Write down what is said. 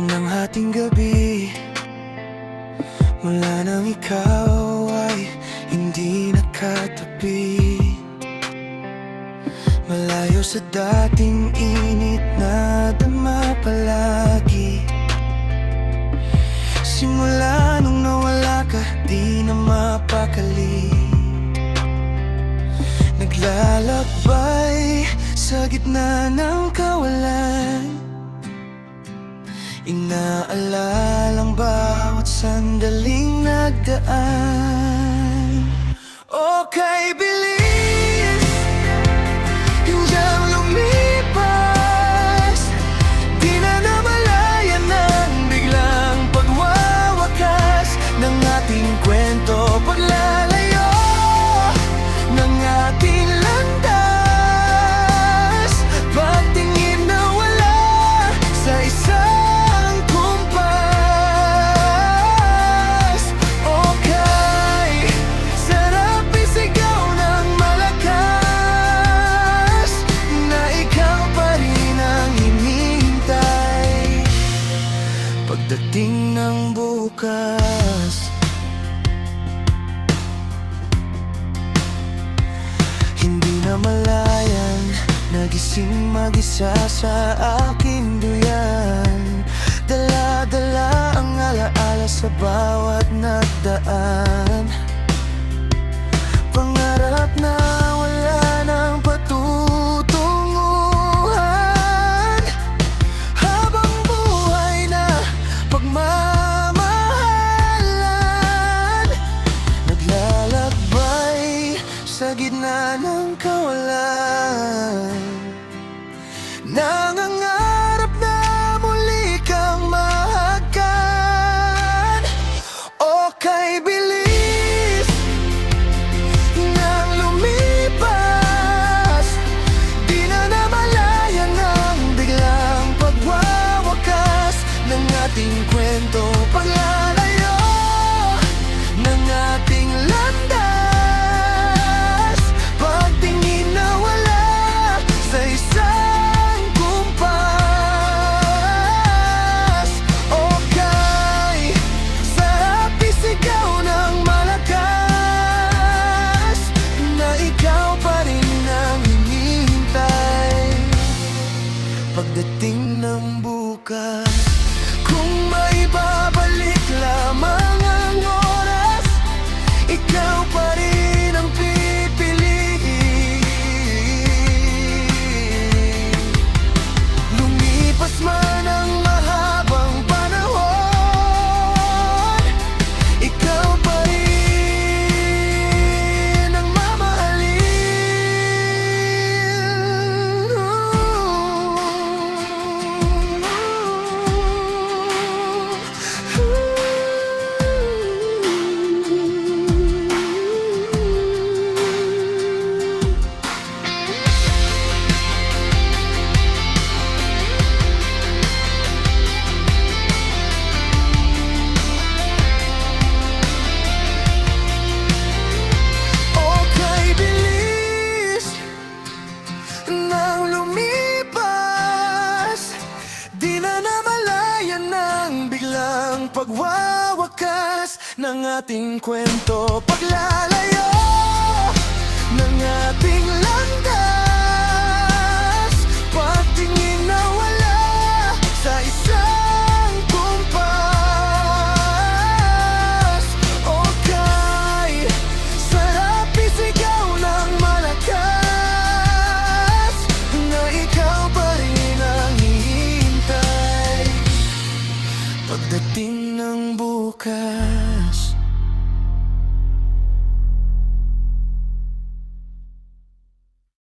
ng ating gabi, mula nang ikaw ay hindi nakatabi. Malayo sa dating init na dama palagi. Simula nung nawala ka, di na mapakali. Naglalakbay sa gitna ng kawalan, inaalalang bawat sandaling nagdaan. O kay bilis, hanggang lumipas, di na namalayan ng biglang pagwawakas ng ating kwento, paglalayo ng ating landas, pagtingin na wala sa isang kumpas. Okay, sarap isigaw ng malakas na ikaw pa rin ang hinihintay pagdating ng bukas. Hindi na malayan, nagising mag-isa sa aking duyan. Dala-dala ang alaala sa bawat nagdaan. Pangarap na wala ng patutunguhan, habang buhay na pagmamahalan. Naglalakbay sa gitna ng kawalan, nangangarap na muli kang mahagkan. O kay bilis nang lumipas, di na namalayan ang biglang pagwawakas ng ating kwento, paglalayo ng ating landas, pagtingin na wala sa isang kumpas. Okay, sarap isigaw ng malakas na ikaw pa rin ang hinihintay pagdating ng bukas. Kung may babalik lamang ang oras, ikaw pa rin ang pipiliin. Lumipas man ang mahabang panahon, ikaw pa rin ang Okay, bilis nang lumipas, di na namalayan ng biglang pagwawakas ng ating kwento, paglalayo ng ating landas, pagtingin na wala sa isang kumpas. Okay, sarap isigaw ng malakas na ikaw pa rin ang hihintay pagdating ng bukas.